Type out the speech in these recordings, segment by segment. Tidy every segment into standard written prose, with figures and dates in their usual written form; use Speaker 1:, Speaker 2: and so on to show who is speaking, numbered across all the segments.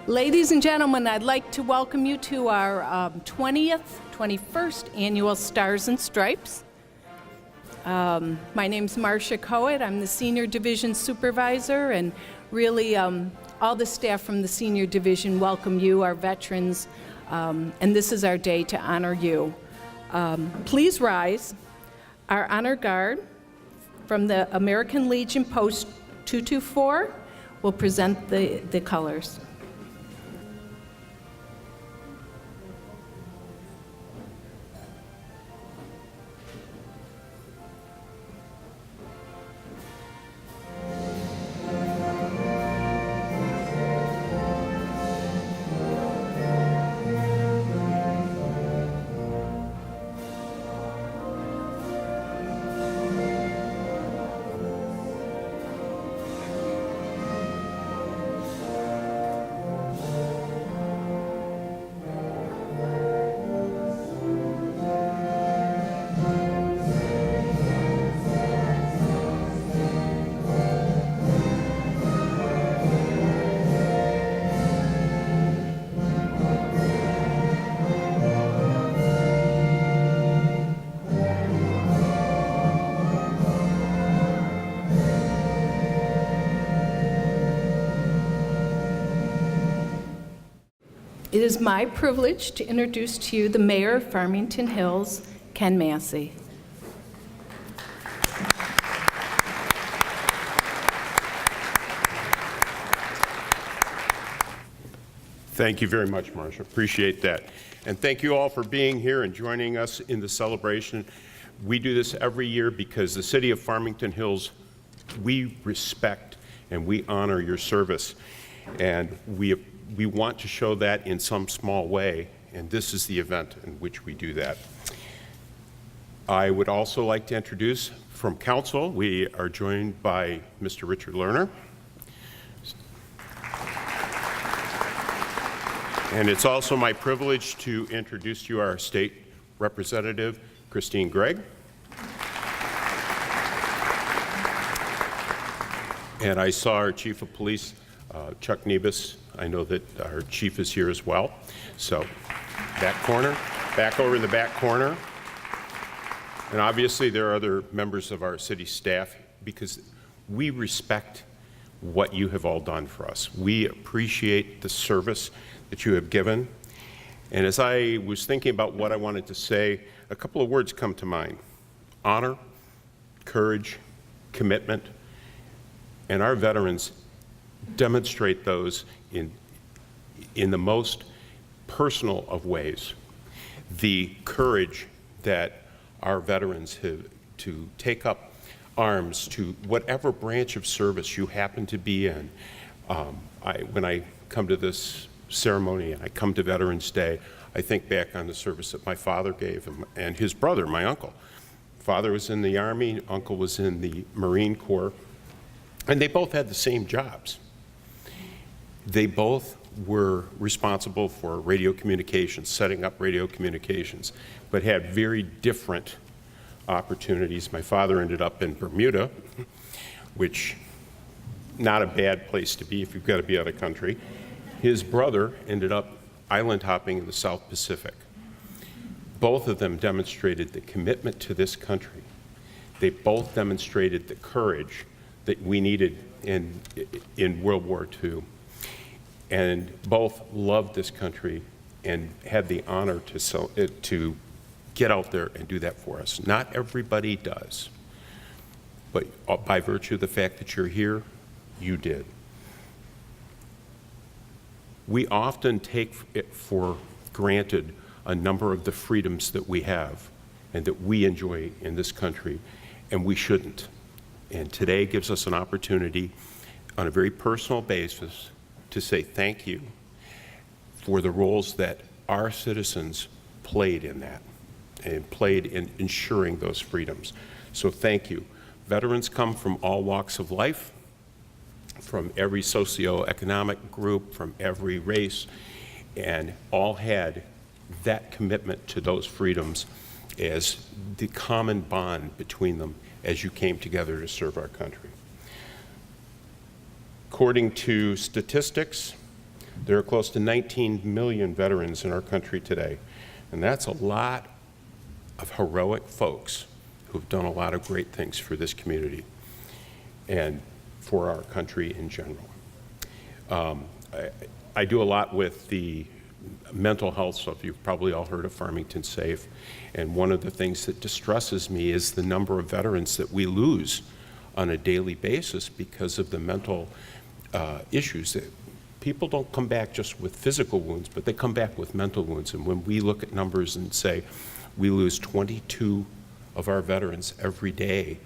Speaker 1: Ladies and gentlemen, I'd like to welcome you to our 21st Annual Stars and Stripes. My name's Marcia Coet. I'm the Senior Division Supervisor, and really all the staff from the Senior Division welcome you, our veterans, and this is our day to honor you. Please rise. Our honor guard from the American Legion Post 224 will present the colors. It is my privilege to introduce to you the Mayor of Farmington Hills, Ken Massey.
Speaker 2: Thank you very much, Marcia. Appreciate that. And thank you all for being here and joining us in the celebration. We do this every year because the city of Farmington Hills, we respect and we honor your service. And we want to show that in some small way, and this is the event in which we do that. I would also like to introduce from council, we are joined by Mr. Richard Lerner. And it's also my privilege to introduce to you our state representative, Christine Gregg. And I saw our chief of police, Chuck Nebus. I know that our chief is here as well. So back corner, back over in the back corner. And obviously there are other members of our city staff because we respect what you have all done for us. We appreciate the service that you have given. And as I was thinking about what I wanted to say, a couple of words come to mind. Honor, courage, commitment, and our veterans demonstrate those in the most personal of ways. The courage that our veterans have to take up arms to whatever branch of service you happen to be in. When I come to this ceremony and I come to Veterans Day, I think back on the service that my father gave and his brother, my uncle. Father was in the Army, uncle was in the Marine Corps, and they both had the same jobs. They both were responsible for radio communications, setting up radio communications, but had very different opportunities. My father ended up in Bermuda, which not a bad place to be if you've got to be out of country. His brother ended up island hopping in the South Pacific. Both of them demonstrated the commitment to this country. They both demonstrated the courage that we needed in World War II. And both loved this country and had the honor to get out there and do that for us. Not everybody does, but by virtue of the fact that you're here, you did. We often take it for granted a number of the freedoms that we have and that we enjoy in this country, and we shouldn't. And today gives us an opportunity on a very personal basis to say thank you for the roles that our citizens played in that and played in ensuring those freedoms. So thank you. Veterans come from all walks of life, from every socioeconomic group, from every race, and all had that commitment to those freedoms as the common bond between them as you came together to serve our country. According to statistics, There are close to 19 million veterans in our country today, and that's a lot of heroic folks who've done a lot of great things for this community and for our country in general. I do a lot with the mental health stuff. You've probably all heard of Farmington Safe, and one of the things that distresses me is the number of veterans that we lose on a daily basis because of the mental issues. That people don't come back just with physical wounds, but they come back with mental wounds. And when we look at numbers and say we lose 22 of our veterans every day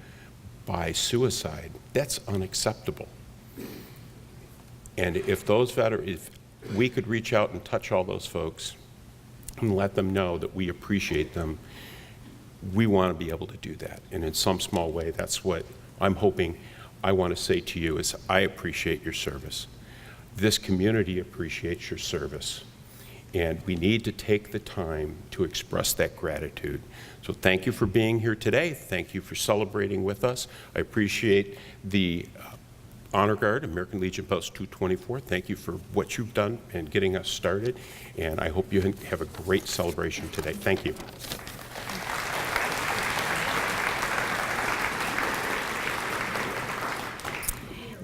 Speaker 2: by suicide, that's unacceptable. And if those veterans, if we could reach out and touch all those folks and let them know that we appreciate them, we want to be able to do that. And in some small way, that's what I'm hoping I want to say to you is I appreciate your service. This community appreciates your service. And we need to take the time to express that gratitude. So thank you for being here today. Thank you for celebrating with us. I appreciate the Honor Guard, American Legion Post 224. Thank you for what you've done and getting us started. And I hope you have a great celebration today. Thank you.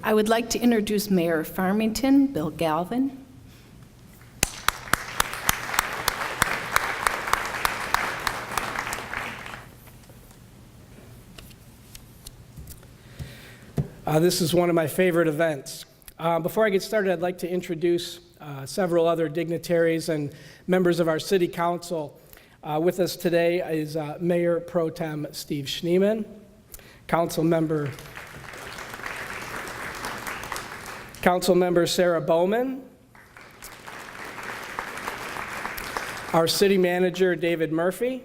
Speaker 1: I would like to introduce Mayor of Farmington, Bill Galvin.
Speaker 3: This is one of my favorite events. Before I get started, I'd like to introduce several other dignitaries and members of our City Council. With us today is Mayor Pro Tem Steve Schneeman, Councilmember Sarah Bowman, our City Manager David Murphy,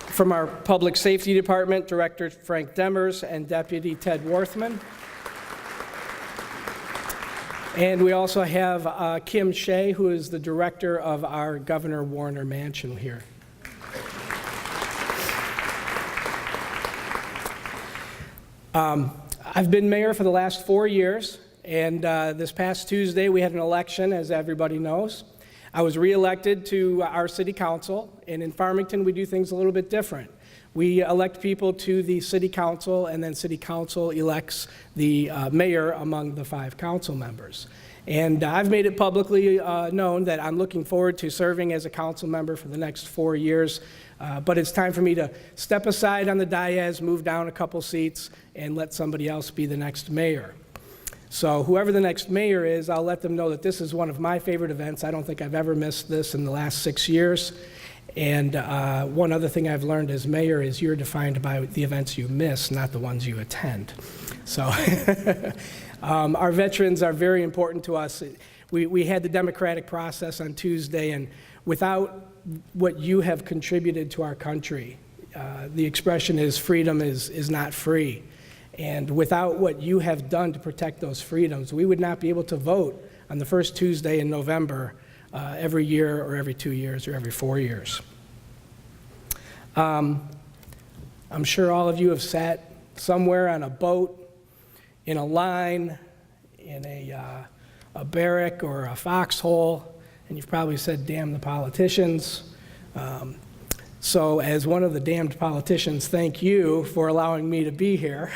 Speaker 3: from our Public Safety Department, Director Frank Demers and Deputy Ted Worthman. And we also have Kim Shea, who is the director of our Governor Warner Mansion here. I've been mayor for the last 4 years, and this past Tuesday we had an election, as everybody knows. I was reelected to our city council, and in Farmington we do things a little bit different. We elect people to the city council, and then city council elects the mayor among the 5 council members. And I've made it publicly known that I'm looking forward to serving as a council member for the next 4 years, but it's time for me to step aside on the dais, move down a couple seats, and let somebody else be the next mayor. So whoever the next mayor is, I'll let them know that this is one of my favorite events. I don't think I've ever missed this in the last 6 years. And one other thing I've learned as mayor is you're defined by the events you miss, not the ones you attend. So our veterans are very important to us. We had the democratic process on Tuesday, and without what you have contributed to our country, the expression is freedom is not free. And without what you have done to protect those freedoms, we would not be able to vote on the first Tuesday in November every year or every 2 years or every 4 years. I'm sure all of you have sat somewhere on a boat, in a line, in a barrack or a foxhole, and you've probably said, "Damn the politicians." So as one of the damned politicians, thank you for allowing me to be here.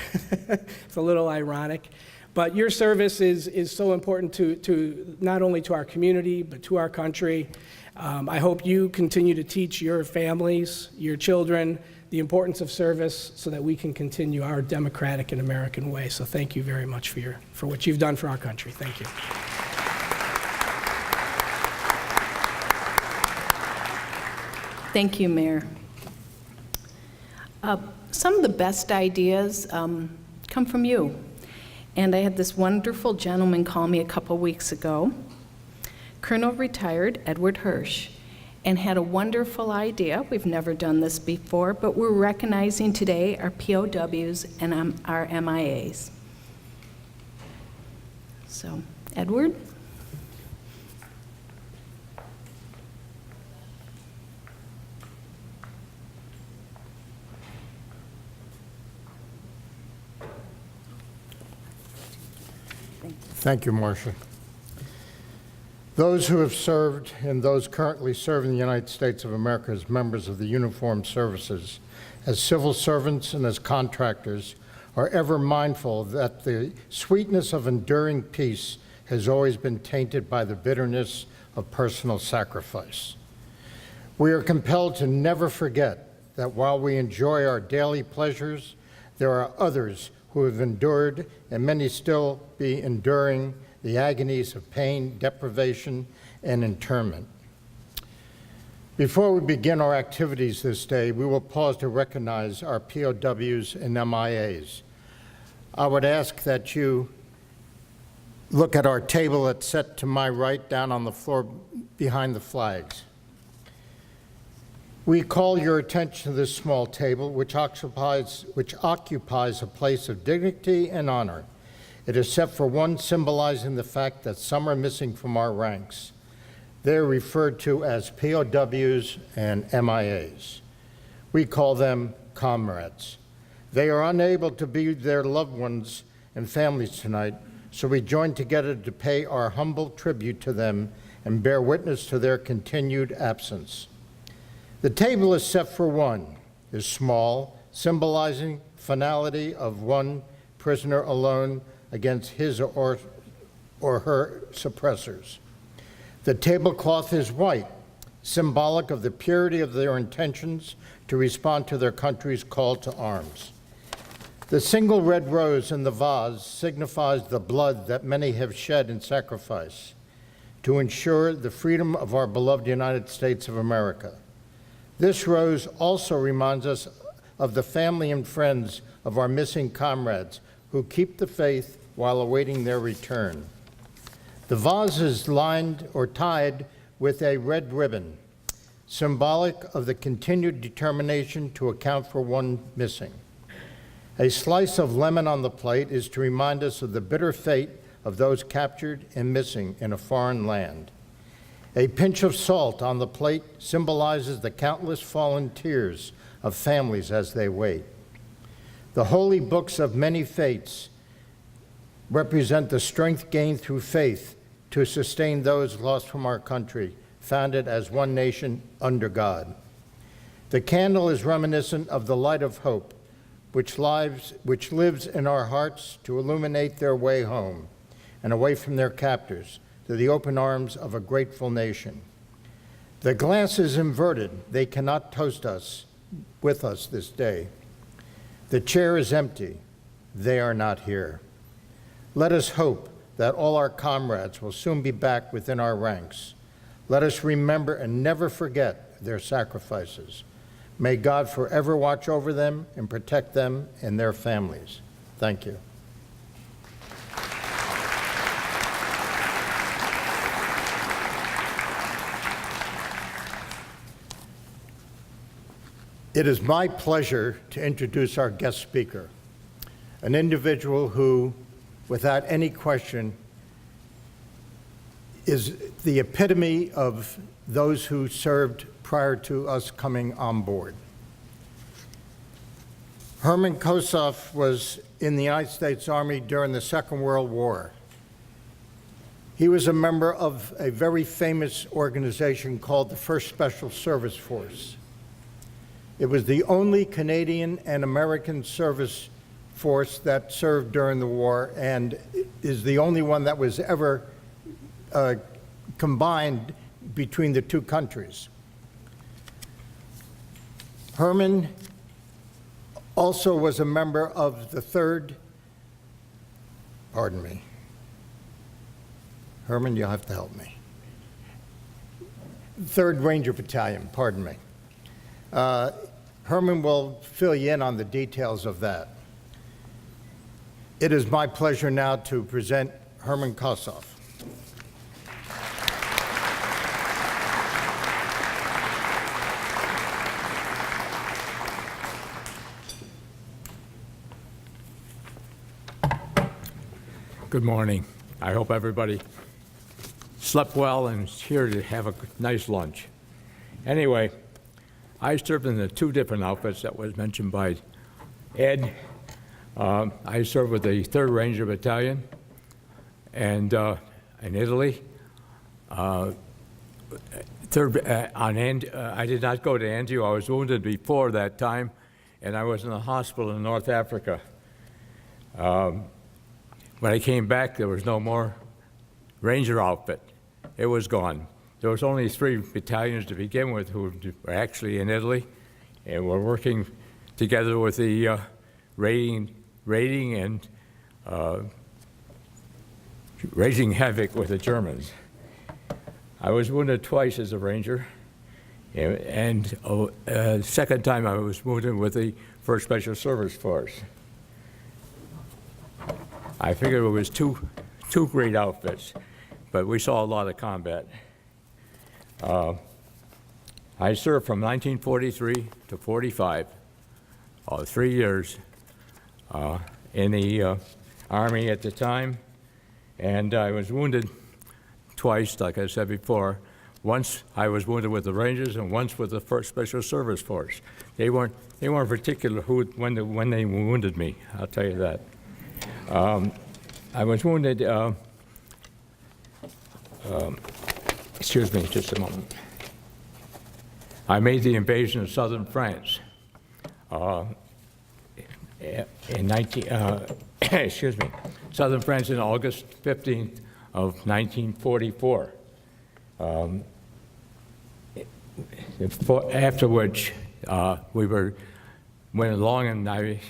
Speaker 3: It's a little ironic. But your service is so important to not only to our community, but to our country. I hope you continue to teach your families, your children, the importance of service so that we can continue our democratic and American way. So thank you very much for what you've done for our country. Thank you.
Speaker 1: Thank you, Mayor. Some of the best ideas come from you. And I had this wonderful gentleman call me a couple weeks ago, Colonel retired Edward Hirsch, and had a wonderful idea. We've never done this before, but we're recognizing today our POWs and our MIAs. So, Edward? Thank you.
Speaker 4: Thank you, Marcia. Those who have served and those currently serve in the United States of America as members of the uniformed services, as civil servants and as contractors, are ever mindful that the sweetness of enduring peace has always been tainted by the bitterness of personal sacrifice. We are compelled to never forget that while we enjoy our daily pleasures, there are others who have endured, and many still be enduring, the agonies of pain, deprivation, and internment. Before we begin our activities this day, we will pause to recognize our POWs and MIAs. I would ask that you look at our table that's set to my right, down on the floor behind the flags. We call your attention to this small table, which occupies a place of dignity and honor. It is set for one, symbolizing the fact that some are missing from our ranks. They're referred to as POWs and MIAs. We call them comrades. They are unable to be with their loved ones and families tonight, so we join together to pay our humble tribute to them and bear witness to their continued absence. The table is set for one, is small, symbolizing finality of one prisoner alone against his or her suppressors. The tablecloth is white, symbolic of the purity of their intentions to respond to their country's call to arms. The single red rose in the vase signifies the blood that many have shed in sacrifice to ensure the freedom of our beloved United States of America. This rose also reminds us of the family and friends of our missing comrades who keep the faith while awaiting their return. The vase is lined or tied with a red ribbon, symbolic of the continued determination to account for one missing. A slice of lemon on the plate is to remind us of the bitter fate of those captured and missing in a foreign land. A pinch of salt on the plate symbolizes the countless fallen tears of families as they wait. The holy books of many faiths represent the strength gained through faith to sustain those lost from our country, founded as one nation under God. The candle is reminiscent of the light of hope, which lives in our hearts to illuminate their way home and away from their captors to the open arms of a grateful nation. The glass is inverted. They cannot toast us with us this day. The chair is empty. They are not here. Let us hope that all our comrades will soon be back within our ranks. Let us remember and never forget their sacrifices. May God forever watch over them and protect them and their families. Thank you. It is my pleasure to introduce our guest speaker, an individual who, without any question, is the epitome of those who served prior to us coming on board. Herman Kosoff was in the United States Army during the Second World War. He was a member of a very famous organization called the First Special Service Force. It was the only Canadian and American service force that served during the war and is the only one that was ever combined between the two countries. Herman also was a member of the Herman, you'll have to help me. 3rd Ranger Battalion, pardon me. Herman will fill you in on the details of that. It is my pleasure now to present Herman Kosoff.
Speaker 5: Good morning. I hope everybody slept well and is here to have a nice lunch. Anyway, I served in the 2 different outfits that was mentioned by Ed. I served with the 3rd Ranger Battalion, and in Italy. I did not go to Anzio. I was wounded before that time, and I was in a hospital in North Africa. When I came back, there was no more Ranger outfit. It was gone. There was only 3 battalions to begin with who were actually in Italy, and were working together with the raiding and raising havoc with the Germans. I was wounded twice as a Ranger, and second time I was wounded with the 1st Special Service Force. I figured it was two great outfits, but we saw a lot of combat. I served from 1943 to 45, 3 years in the Army at the time, and I was wounded twice, like I said before. Once I was wounded with the Rangers, and once with the 1st Special Service Force. They weren't particular when they wounded me, I'll tell you that. I was wounded, excuse me just a moment. I made the invasion of southern France southern France in August 15th of 1944. After which we went along, and I,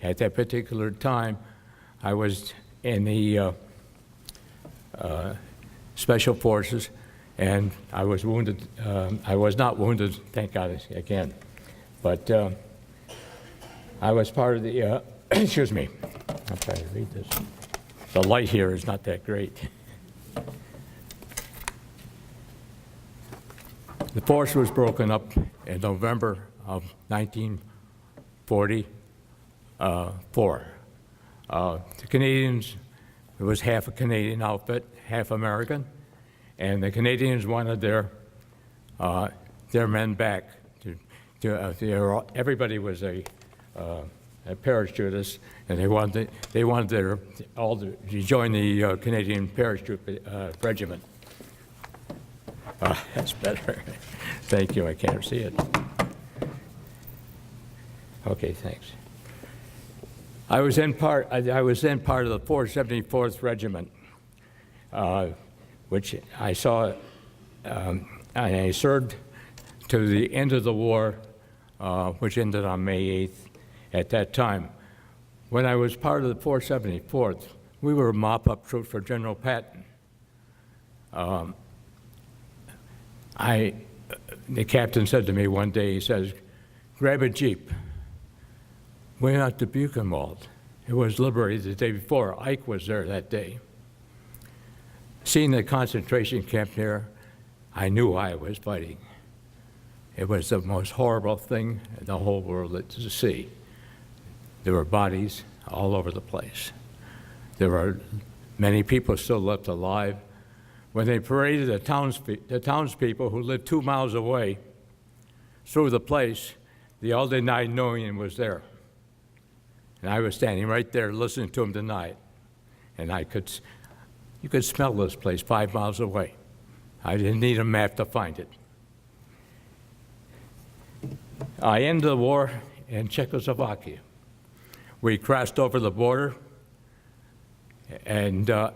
Speaker 5: at that particular time, I was in the Special Forces, and I was wounded. I was not wounded, thank God, again. But I was part of the, excuse me, I'll try to read this. The light here is not that great. The force was broken up in November of 1944. The Canadians, it was half a Canadian outfit, half American, and the Canadians wanted their men back. Everybody was a parachutist, and they wanted all to join the Canadian parachute regiment. That's better. Thank you. I can't see it. Okay, thanks. I was then part of the 474th Regiment, which I saw, and I served to the end of the war, which ended on May 8th. At that time, when I was part of the 474th, we were a mop-up troop for General Patton. The captain said to me one day, he says, grab a Jeep. We went out to Buchenwald. It was liberated the day before. Ike was there that day. Seeing the concentration camp there, I knew I was fighting. It was the most horrible thing in the whole world to see. There were bodies all over the place. There were many people still left alive. When they paraded the townspeople who lived 2 miles away through the place, they all denied knowing it was there. And I was standing right there listening to them deny it. And you could smell this place 5 miles away. I didn't need a map to find it. I ended the war in Czechoslovakia. We crossed over the border, and the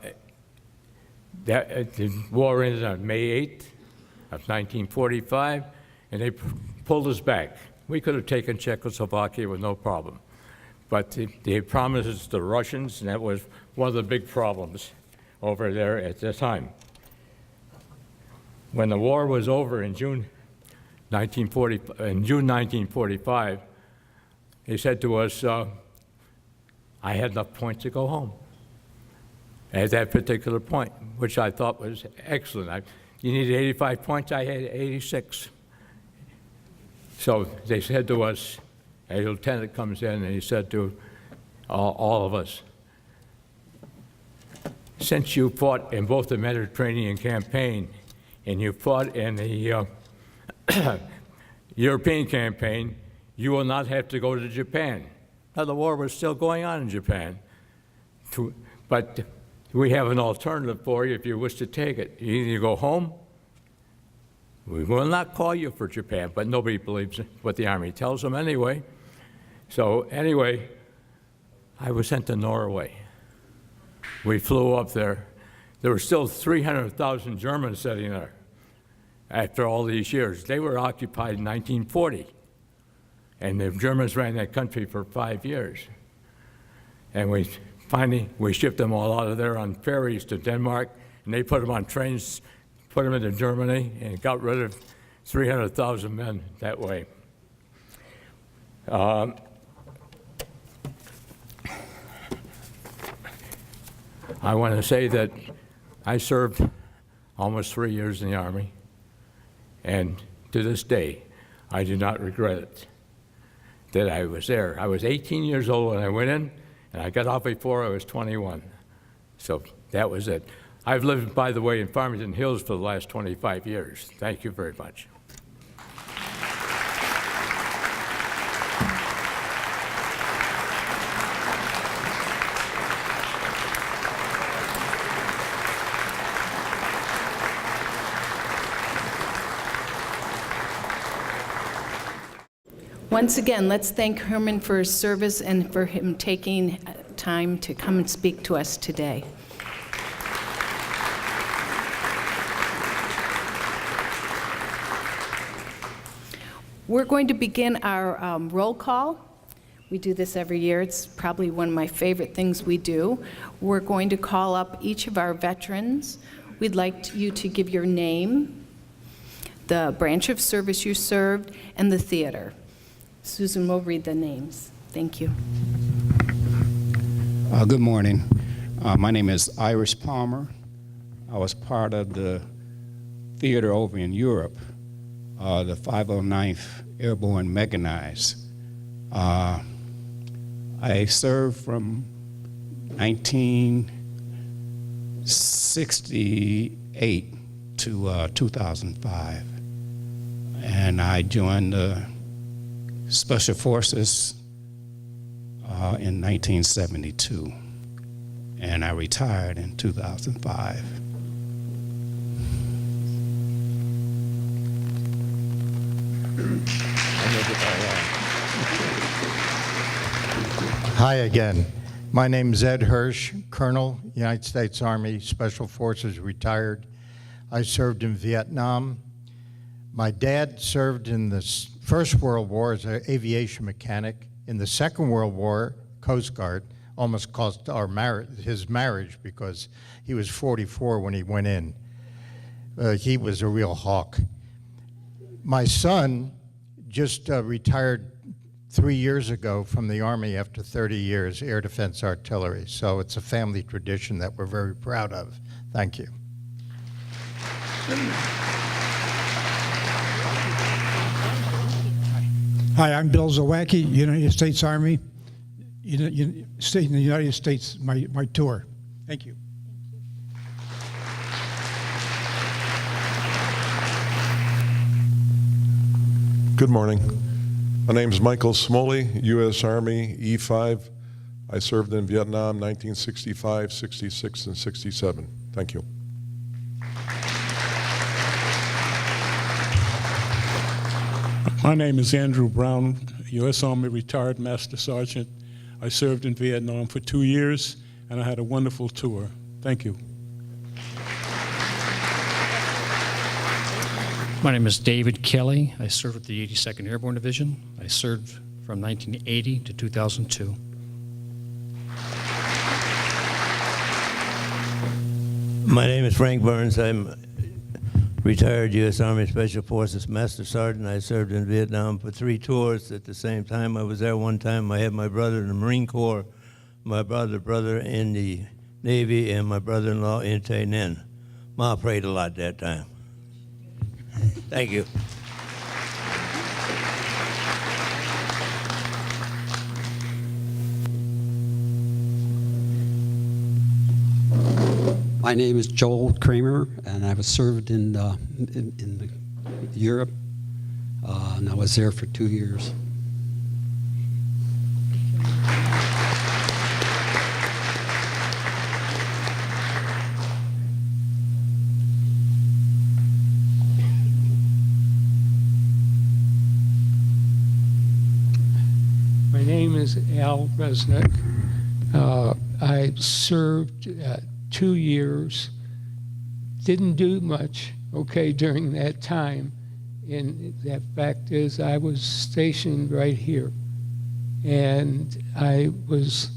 Speaker 5: war ended on May 8th of 1945, and they pulled us back. We could have taken Czechoslovakia with no problem, but they promised us the Russians, and that was one of the big problems over there at the time. When the war was over in June 1945, they said to us, I had enough points to go home at that particular point, which I thought was excellent. You needed 85 points, I had 86. So they said to us, a lieutenant comes in and he said to all of us, since you fought in both the Mediterranean campaign and you fought in the European campaign, you will not have to go to Japan. Now, the war was still going on in Japan, but we have an alternative for you if you wish to take it. You either go home, we will not call you for Japan, but nobody believes what the Army tells them anyway. So anyway, I was sent to Norway. We flew up there. There were still 300,000 Germans sitting there after all these years. They were occupied in 1940, and the Germans ran that country for 5 years. And we shipped them all out of there on ferries to Denmark, and they put them on trains, put them into Germany, and got rid of 300,000 men that way. I want to say that I served almost 3 years in the Army, and to this day, I do not regret it that I was there. I was 18 years old when I went in, and I got out before I was 21. So that was it. I've lived, by the way, in Farmington Hills for the last 25 years. Thank you very much.
Speaker 1: Once again, let's thank Herman for his service and for him taking time to come and speak to us today. We're going to begin our roll call. We do this every year. It's probably one of my favorite things we do. We're going to call up each of our veterans. We'd like you to give your name, the branch of service you served, and the theater. Susan will read the names. Thank you.
Speaker 6: Good morning. My name is Iris Palmer. I was part of the theater over in Europe, the 509th Airborne Mechanized. I served from 1968 to 2005, and I joined the Special Forces in 1972, and I retired in 2005.
Speaker 4: Hi again. My name is Ed Hirsch, Colonel, United States Army Special Forces, retired. I served in Vietnam. My dad served in the First World War as an aviation mechanic. In the Second World War, Coast Guard, almost cost his marriage because he was 44 when he went in. He was a real hawk. My son just retired 3 years ago from the Army after 30 years, Air Defense Artillery. So it's a family tradition that we're very proud of. Thank you.
Speaker 7: Hi, I'm Bill Zawacki, United States Army, stayed in the United States, my tour. Thank you.
Speaker 8: Good morning. My name is Michael Smoley, U.S. Army, E5. I served in Vietnam 1965, 66, and 67. Thank you.
Speaker 9: My name is Andrew Brown, U.S. Army retired Master Sergeant. I served in Vietnam for 2 years, and I had a wonderful tour. Thank you.
Speaker 10: My name is David Kelly. I served with the 82nd Airborne Division. I served from 1980 to 2002.
Speaker 11: My name is Frank Burns. I'm retired U.S. Army Special Forces Master Sergeant. I served in Vietnam for 3 tours at the same time. I was there one time. I had my brother in the Marine Corps, my brother in the Navy, and my brother-in-law in Tay Ninh. Ma prayed a lot that time. Thank you.
Speaker 12: My name is Joel Kramer, and I was served in Europe, and I was there for 2 years.
Speaker 13: name is Al Resnick. I served 2 years, didn't do much, during that time. And that fact is I was stationed right here. And I was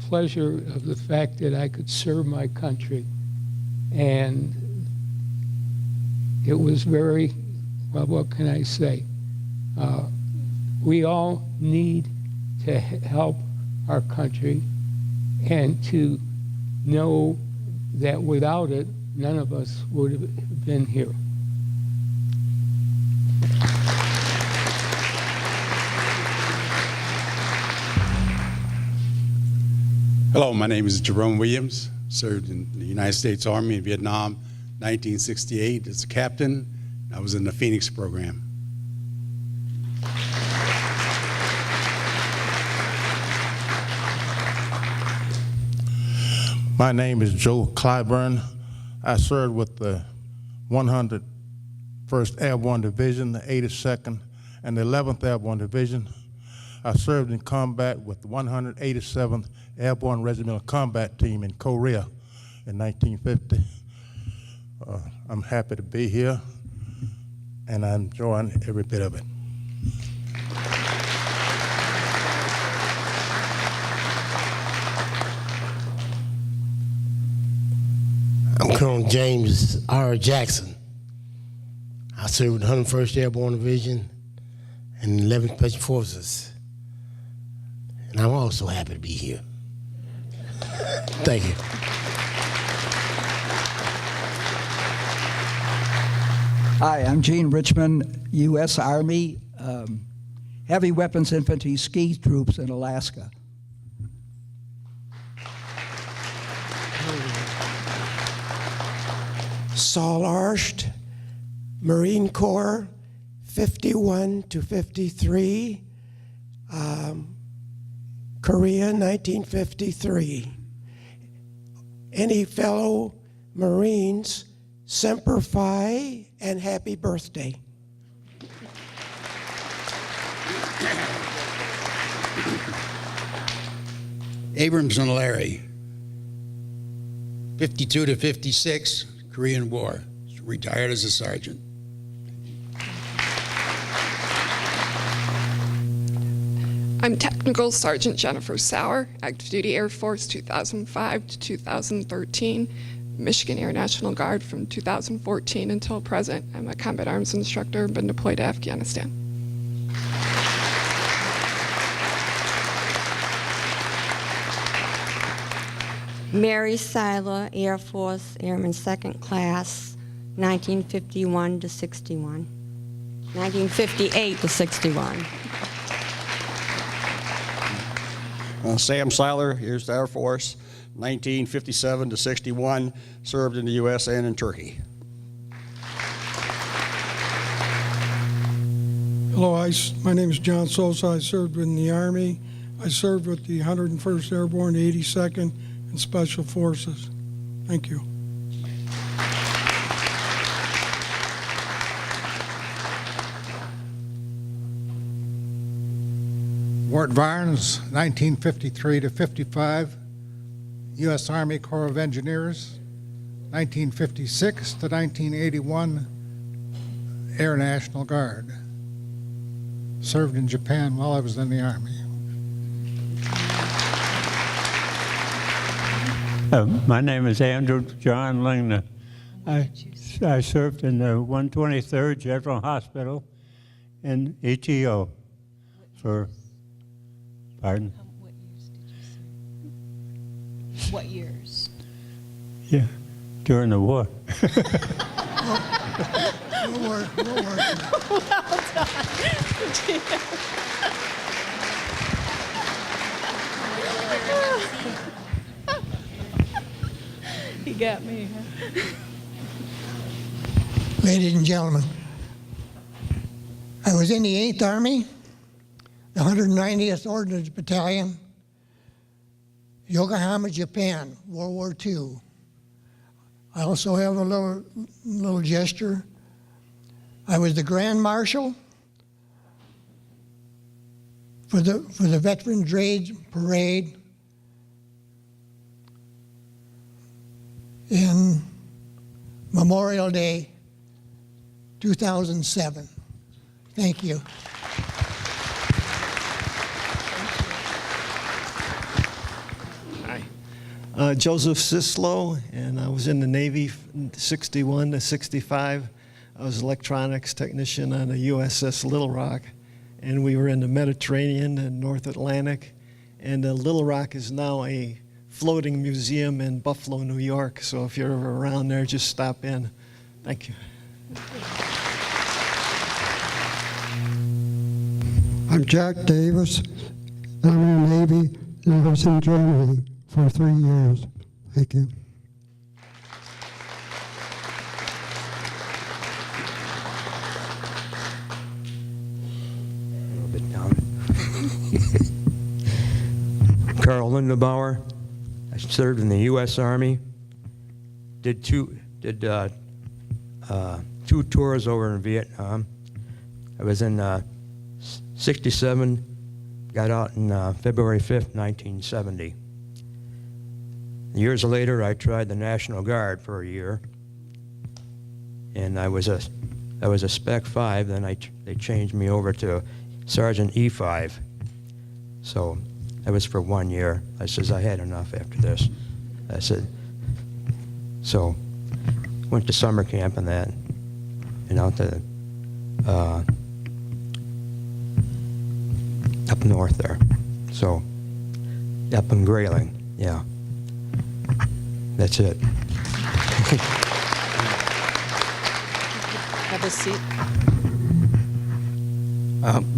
Speaker 13: pleasure of the fact that I could serve my country. And it was very, well, what can I say? We all need to help our country and to know that without it, none of us would have been here.
Speaker 14: Hello, my name is Jerome Williams. Served in the United States Army in Vietnam, 1968 as a captain. I was in the Phoenix program.
Speaker 15: My name is Joe Clyburn. I served with the 101st Airborne Division, the 82nd, and the 11th Airborne Division. I served in combat with the 187th Airborne Regimental Combat Team in Korea in 1950. I'm happy to be here, and I'm enjoying every bit of it.
Speaker 16: I'm Colonel James R. Jackson. I served with the 101st Airborne Division and 11th Special Forces. And I'm also happy to be here. Thank you.
Speaker 17: Hi, I'm Gene Richmond, U.S. Army, Heavy Weapons Infantry Ski Troops in Alaska.
Speaker 18: Saul Arsht, Marine Corps, 51 to 53, Korea, 1953. Any fellow Marines, Semper Fi and happy birthday.
Speaker 19: Abramson Larry, 52 to 56, Korean War, retired as a sergeant.
Speaker 20: I'm Technical Sergeant Jennifer Sauer, Active Duty Air Force 2005 to 2013, Michigan Air National Guard from 2014 until present. I'm a combat arms instructor, been deployed to Afghanistan.
Speaker 21: Mary Seiler, Air Force Airman Second Class, 1951 to 61. 1958 to 61.
Speaker 22: Sam Seiler, here's the Air Force, 1957 to 61, served in the U.S. and in Turkey.
Speaker 23: Hello, my name is John Sosa. I served in the Army. I served with the 101st Airborne, 82nd, and Special Forces. Thank you.
Speaker 4: Ward Barnes, 1953 to 55, U.S. Army Corps of Engineers, 1956 to 1981, Air National Guard. Served in Japan while I was in the Army.
Speaker 24: My name is Andrew John Lingner. I served in the 123rd General Hospital in ETO for, pardon?
Speaker 25: What years did you serve? What years?
Speaker 24: Yeah, during the war.
Speaker 23: No worries.
Speaker 25: Well done. He got me, huh?
Speaker 26: Ladies and gentlemen, I was in the 8th Army, the 190th Ordnance Battalion, Yokohama, Japan, World War II. I also have a little gesture. I was the Grand Marshal for the Veterans Day Parade in Memorial Day 2007. Thank you.
Speaker 1: Hi. Joseph Sislow, and I was in the Navy from 61 to 65. I was electronics technician on the USS Little Rock, and we were in the Mediterranean and North Atlantic. And Little Rock is now a floating museum in Buffalo, New York. So if you're ever around there, just stop in. Thank you.
Speaker 26: I'm Jack Davis. I'm in the Navy and I was in Germany for 3 years. Thank you.
Speaker 2: A little bit down. Carl Lindebauer. I served in the U.S. Army. Did two tours over in Vietnam. I was in 67, got out in February 5th, 1970. Years later, I tried the National Guard for a year, and I was a Spec 5. Then they changed me over to Sergeant E5. So that was for 1 year. I says I had enough after this. I said, so went to summer camp and that, and out to up north there. So up in Grayling, yeah. That's it.
Speaker 3: Have a seat.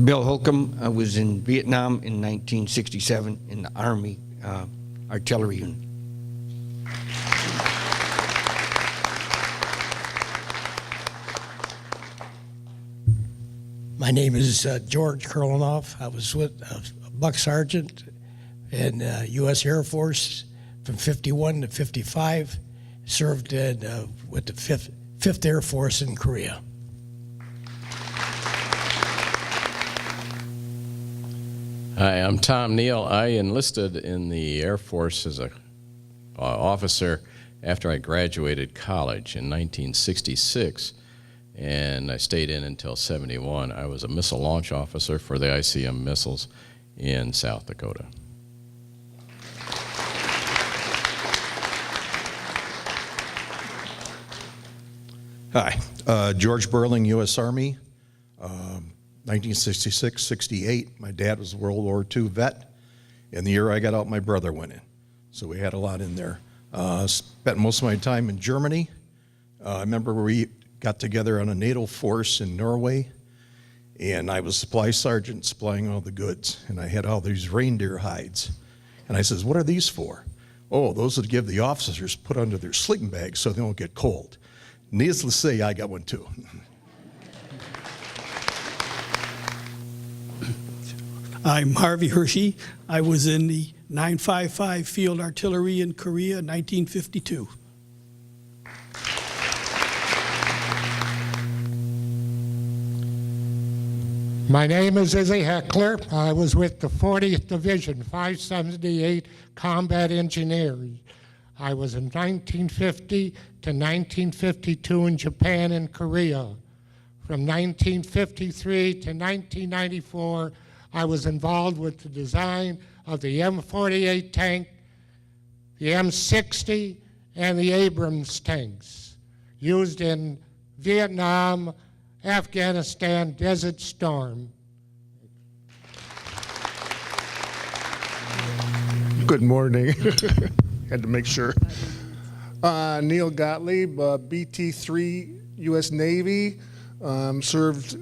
Speaker 3: Bill Holcomb. I was in Vietnam in 1967 in the Army artillery unit.
Speaker 5: My name is George Kurlanoff. I was with a buck sergeant in U.S. Air Force from 51 to 55. Served with the 5th Air Force in Korea.
Speaker 6: Hi, I'm Tom Neal. I enlisted in the Air Force as a officer after I graduated college in 1966. And I stayed in until 71. I was a missile launch officer for the ICM missiles in South Dakota.
Speaker 7: Hi, George Burling, U.S. Army, 1966, 68. My dad was a World War II vet, and the year I got out, my brother went in. So we had a lot in there. Spent most of my time in Germany. I remember we got together on a NATO force in Norway, and I was supply sergeant supplying all the goods, and I had all these reindeer hides. And I says, what are these for? Oh, those would give the officers put under their sleeping bags so they don't get cold. Needless to say, I got one too.
Speaker 27: I'm Harvey Hershey. I was in the 955 Field Artillery in Korea, 1952.
Speaker 26: My name is Izzy Heckler. I was with the 40th Division, 578 Combat Engineers. I was in 1950 to 1952 in Japan and Korea. From 1953 to 1994, I was involved with the design of the M48 tank, the M60, and the Abrams tanks used in Vietnam, Afghanistan, Desert Storm.
Speaker 28: Good morning. Had to make sure. Neil Gottlieb, BT-3, U.S. Navy, served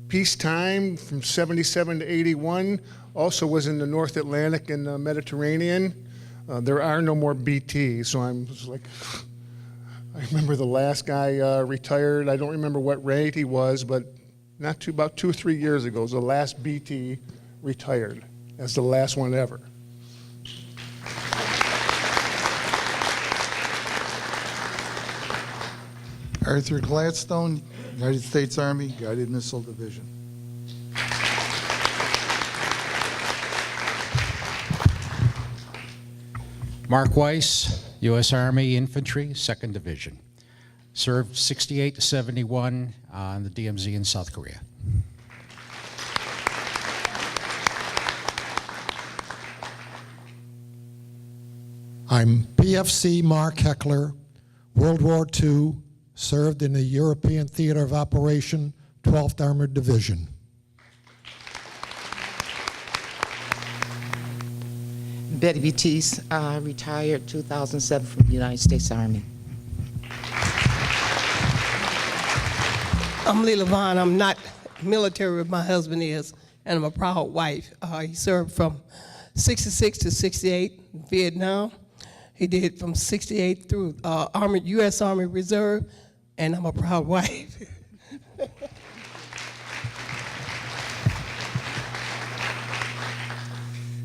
Speaker 28: peacetime from 77 to 81. Also was in the North Atlantic and the Mediterranean. There are no more BTs, so I'm just like, I remember the last guy retired. I don't remember what rate he was, but about 2 or 3 years ago, was the last BT retired. That's the last one ever.
Speaker 29: Arthur Gladstone, United States Army, Guided Missile Division.
Speaker 8: Mark Weiss, U.S. Army Infantry, 2nd Division. Served 68 to 71 on the DMZ in South Korea.
Speaker 9: I'm PFC Mark Heckler, World War II, served in the European Theater of Operation, 12th Armored Division.
Speaker 10: Betty Batiste, retired 2007 from the United States Army.
Speaker 11: I'm Lila Vaughn. I'm not military, but my husband is, and I'm a proud wife. He served from 66 to 68 in Vietnam. He did from 68 through U.S. Army Reserve, and I'm a proud wife.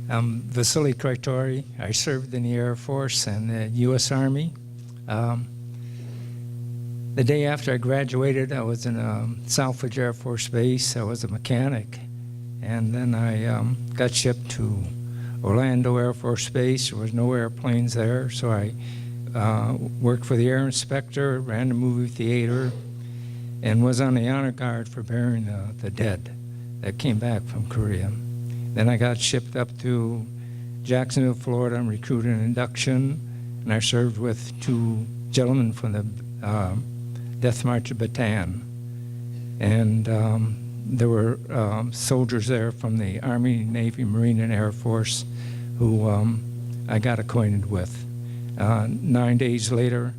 Speaker 12: I'm Vasily Kritory. I served in the Air Force and the U.S. Army. The day after I graduated, I was in Southbridge Air Force Base. I was a mechanic. And then I got shipped to Orlando Air Force Base. There was no airplanes there, so I worked for the Air Inspector, ran the movie theater, and was on the honor guard for burying the dead that came back from Korea. Then I got shipped up to Jacksonville, Florida, on recruit and induction, and I served with 2 gentlemen from the Death March of Bataan. And there were soldiers there from the Army, Navy, Marine, and Air Force who I got acquainted with. 9 days later,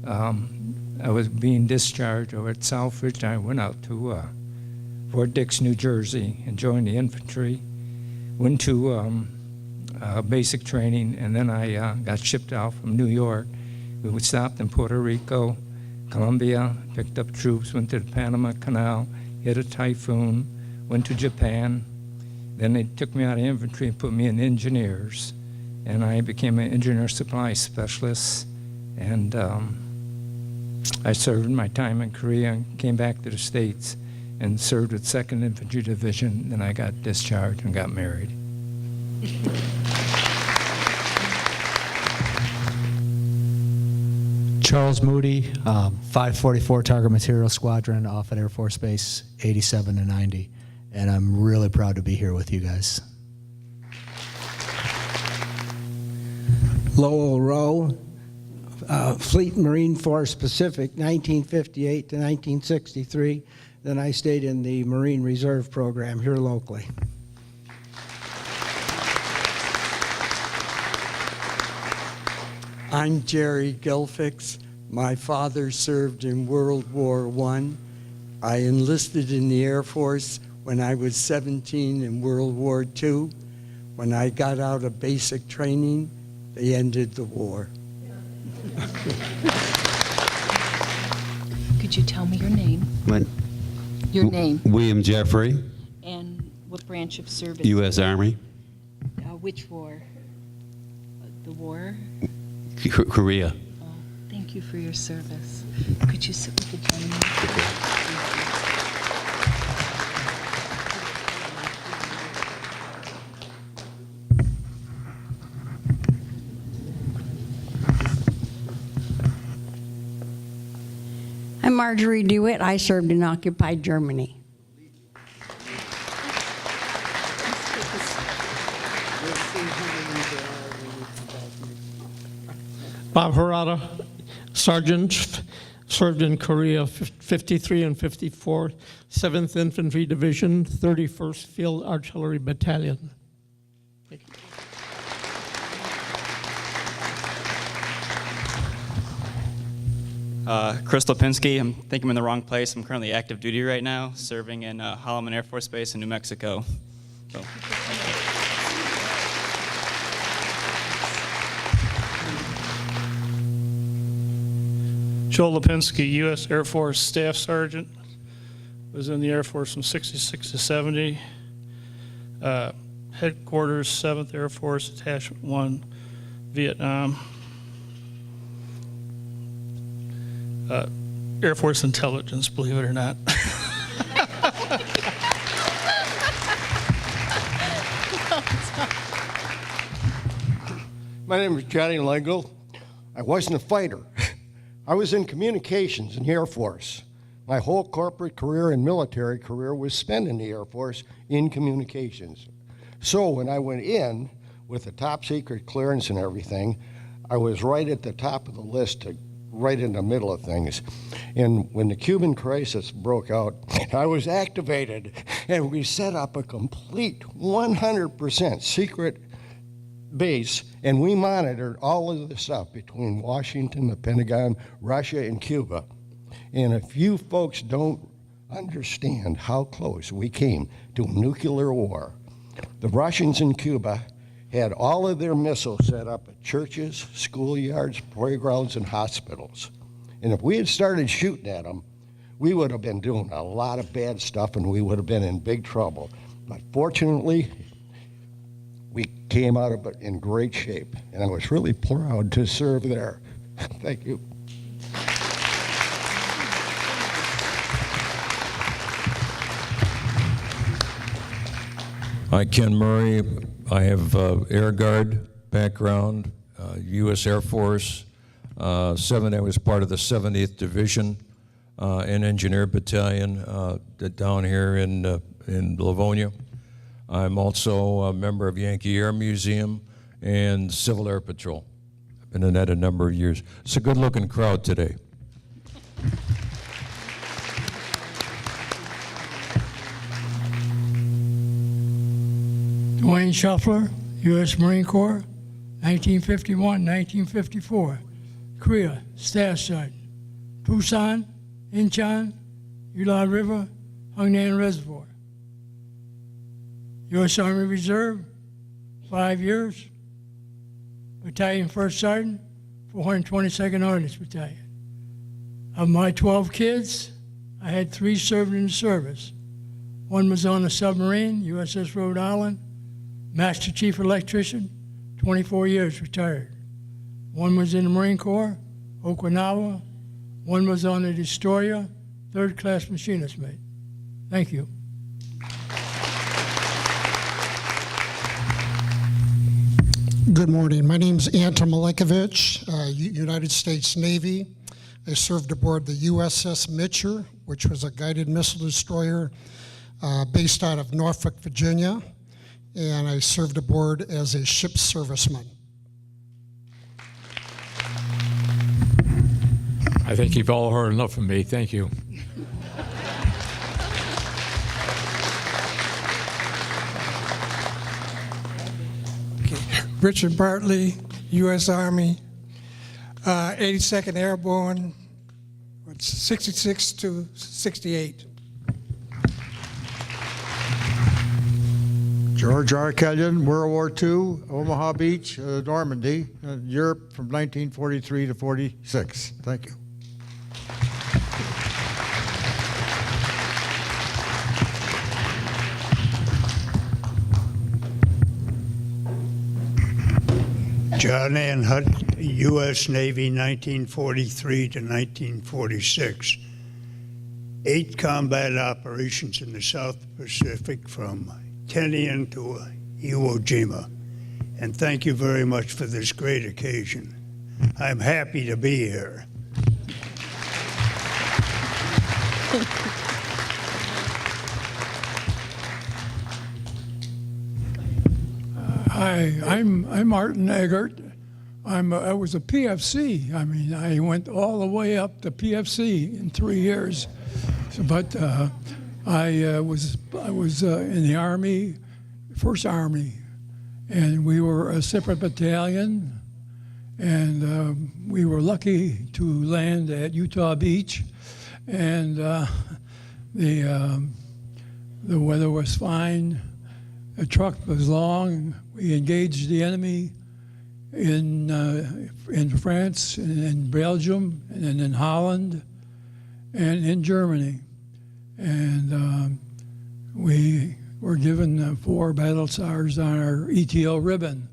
Speaker 12: I was being discharged over at Southbridge. I went out to Fort Dix, New Jersey, and joined the infantry. Went to basic training, and then I got shipped out from New York. We stopped in Puerto Rico, Colombia, picked up troops, went to the Panama Canal, hit a typhoon, went to Japan. Then they took me out of infantry and put me in engineers, and I became an engineer supply specialist. And I served my time in Korea and came back to the States and served with 2nd Infantry Division. Then I got discharged and got married.
Speaker 13: Charles Moody, 544 Target Material Squadron off at Air Force Base 87 and 90. And I'm really proud to be here with you guys.
Speaker 14: Lowell Rowe, Fleet Marine Force Pacific, 1958 to 1963. Then I stayed in the Marine Reserve program here locally.
Speaker 15: I'm Jerry Gelfix. My father served in World War I. I enlisted in the Air Force when I was 17 in World War II. When I got out of basic training, they ended the war.
Speaker 16: Could you tell me your name? Your name
Speaker 30: William Jeffrey,
Speaker 16: and what branch of service?
Speaker 30: U.S. Army,
Speaker 16: Which war? The war?
Speaker 30: Korea.
Speaker 16: Oh, thank you for your service. Could you sit with the gentleman?
Speaker 21: I'm Marjorie DeWitt. I served in occupied Germany.
Speaker 31: Bob Harada, Sergeant, served in Korea 53 and 54, 7th Infantry Division, 31st Field Artillery Battalion.
Speaker 32: Chris Lipinski, I think I'm in the wrong place. I'm currently active duty right now, serving in Holloman Air Force Base in New Mexico. So,
Speaker 33: Joel Lipinski, U.S. Air Force Staff Sergeant, was in the Air Force from 66 to 70. Headquarters, 7th Air Force, Attachment 1, Vietnam. Air Force Intelligence, believe it or not.
Speaker 1: My name is Johnny Lingle. I wasn't a fighter. I was in communications in the Air Force. My whole corporate career and military career was spent in the Air Force in communications. So when I went in with a top secret clearance and everything, I was right at the top of the list, right in the middle of things. And when the Cuban crisis broke out, I was activated, and we set up a complete 100% secret base, and we monitored all of the stuff between Washington, the Pentagon, Russia, and Cuba. And if you folks don't understand how close we came to a nuclear war, the Russians in Cuba had all of their missiles set up at churches, schoolyards, playgrounds, and hospitals. And if we had started shooting at them, we would have been doing a lot of bad stuff, and we would have been in big trouble. But fortunately, we came out of it in great shape, and I was really proud to serve there. Thank you.
Speaker 2: Hi, Ken Murray. I have Air Guard background, U.S. Air Force. I was part of the 70th Division and Engineer Battalion down here in Livonia. I'm also a member of Yankee Air Museum and Civil Air Patrol. I've been in that a number of years. It's a good-looking crowd today.
Speaker 3: Dwayne Shuffler, U.S. Marine Corps, 1951, 1954. Korea, Staff Sergeant. Busan, Incheon, Yulon River, Hungnan Reservoir. U.S. Army Reserve, 5 years. Battalion First Sergeant, 422nd Ordnance Battalion. Of my 12 kids, I had 3 serving in the service. One was on a submarine, USS Rhode Island, Master Chief Electrician, 24 years, retired. One was in the Marine Corps, Okinawa. One was on a destroyer, 3rd class machinist mate. Thank you.
Speaker 9: Good morning. My name is Anton Milenkovic, United States Navy. I served aboard the USS Mitchell, which was a guided missile destroyer based out of Norfolk, Virginia, and I served aboard as a ship serviceman.
Speaker 4: I think you've all heard enough from me. Thank you.
Speaker 5: Richard Bartley, U.S. Army, 82nd Airborne, 66 to 68.
Speaker 17: George R. Kellyan, World War II, Omaha Beach, Normandy, Europe from 1943 to 46. Thank you.
Speaker 18: John Ann Hutt, U.S. Navy, 1943 to 1946. 8 combat operations in the South Pacific from Tinian to Iwo Jima. And thank you very much for this great occasion. I'm happy to be here.
Speaker 3: Hi, I'm Martin Eggert. I was a PFC. I mean, I went all the way up to PFC in 3 years. So, but I was in the Army, First Army, and we were a separate battalion, and we were lucky to land at Utah Beach, and the weather was fine. The truck was long. We engaged the enemy in France and in Belgium and then in Holland and in Germany. And we were given 4 battle stars on our ETO ribbon.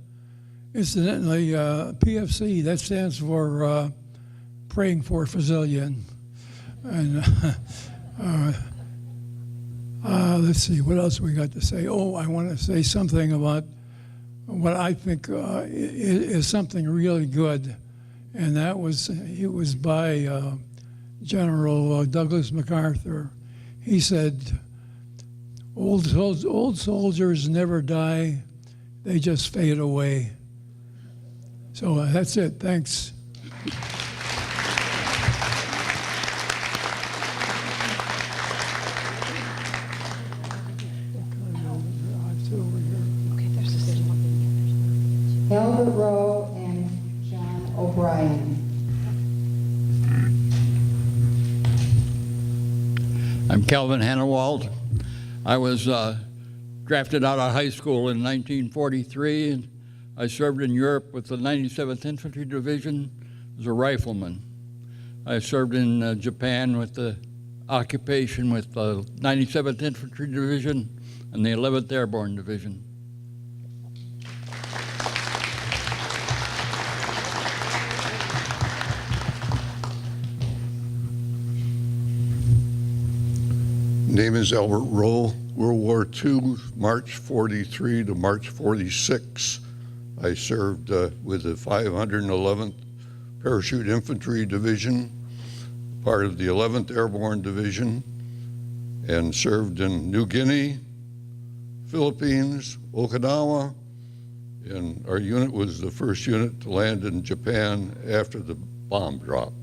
Speaker 3: Incidentally, PFC, that stands for Praying for Fazillion. And let's see, what else we got to say? Oh, I want to say something about what I think is something really good, and that was it was by General Douglas MacArthur. He said, old soldiers never die, they just fade away. So that's it. Thanks.
Speaker 6: Albert Rowe and John O'Brien.
Speaker 7: I'm Calvin Hannawald. I was drafted out of high school in 1943, and I served in Europe with the 97th Infantry Division as a rifleman. I served in Japan with the occupation with the 97th Infantry Division and the 11th Airborne Division.
Speaker 8: Name is Albert Rowe. World War II, March 43 to March 46. I served with the 511th Parachute Infantry Division, part of the 11th Airborne Division, and served in New Guinea, Philippines, Okinawa, and our unit was the first unit to land in Japan after the bomb dropped.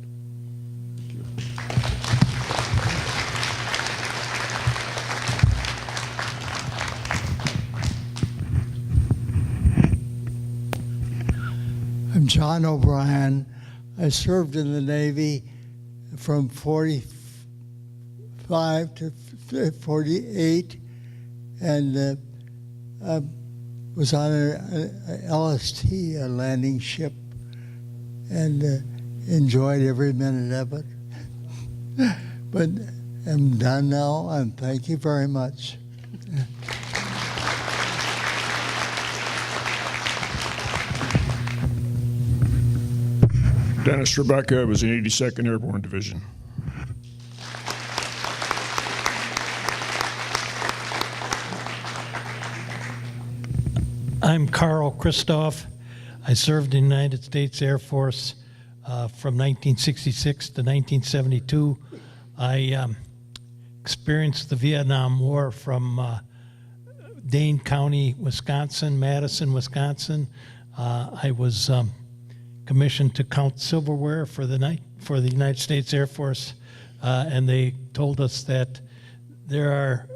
Speaker 14: I'm John O'Brien. I served in the Navy from 45 to 48, and I was on a LST, a landing ship, and enjoyed every minute of it. But I'm done now, and thank you very much.
Speaker 19: Dennis Rebecca was in 82nd Airborne Division.
Speaker 20: I'm Carl Christoph. I served in the United States Air Force from 1966 to 1972. I experienced the Vietnam War from Dane County, Wisconsin, Madison, Wisconsin. I was commissioned to count silverware for the United States Air Force, and they told us that there are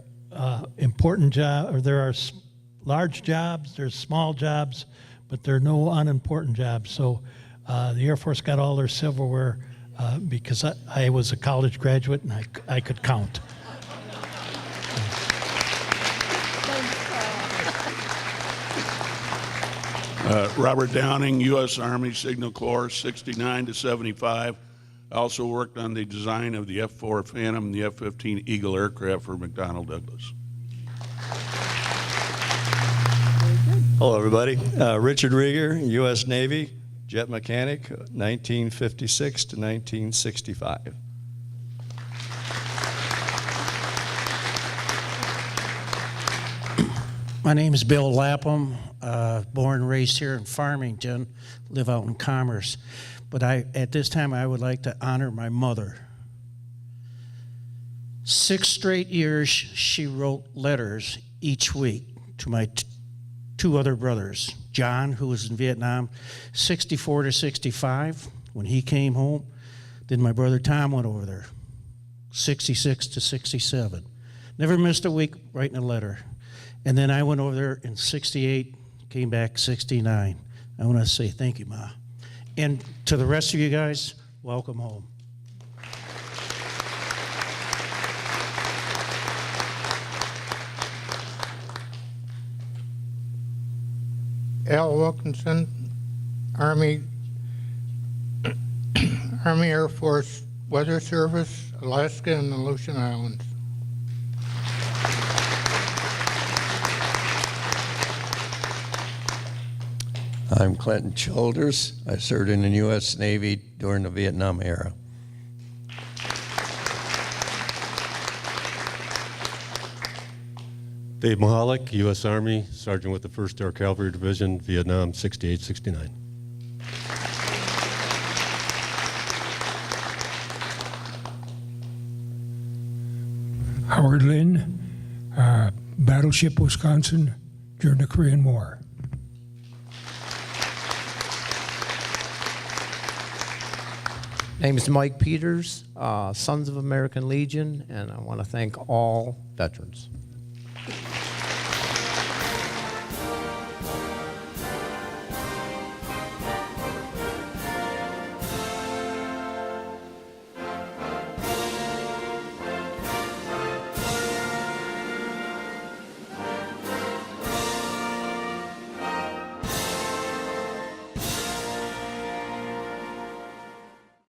Speaker 20: important jobs, or there are large jobs, there's small jobs, but there are no unimportant jobs. So the Air Force got all their silverware because I was a college graduate and I could count.
Speaker 22: Robert Downing, U.S. Army Signal Corps, 69 to 75. I also worked on the design of the F-4 Phantom and the F-15 Eagle aircraft for McDonnell Douglas.
Speaker 23: Hello, everybody. Richard Rieger, U.S. Navy, jet mechanic, 1956 to 1965.
Speaker 24: My name is Bill Lapham, born and raised here in Farmington, live out in Commerce. But at this time, I would like to honor my mother. 6 straight years, she wrote letters each week to my two other brothers. John, who was in Vietnam, 64 to 65, when he came home. Then my brother Tom went over there, 66 to 67. Never missed a week writing a letter. And then I went over there in 68, came back 69. I want to say thank you, Ma. And to the rest of you guys, welcome home.
Speaker 25: Al Wilkinson, Army Air Force Weather Service, Alaska and the Aleutian Islands.
Speaker 26: I'm Clinton Childers. I served in the U.S. Navy during the Vietnam era.
Speaker 10: Dave Mahalik, U.S. Army, Sergeant with the 1st Air Cavalry Division, Vietnam, 68-69.
Speaker 11: Howard Lynn, Battleship Wisconsin during the Korean War.
Speaker 12: Name is Mike Peters, Sons of American Legion, and I want to thank all veterans.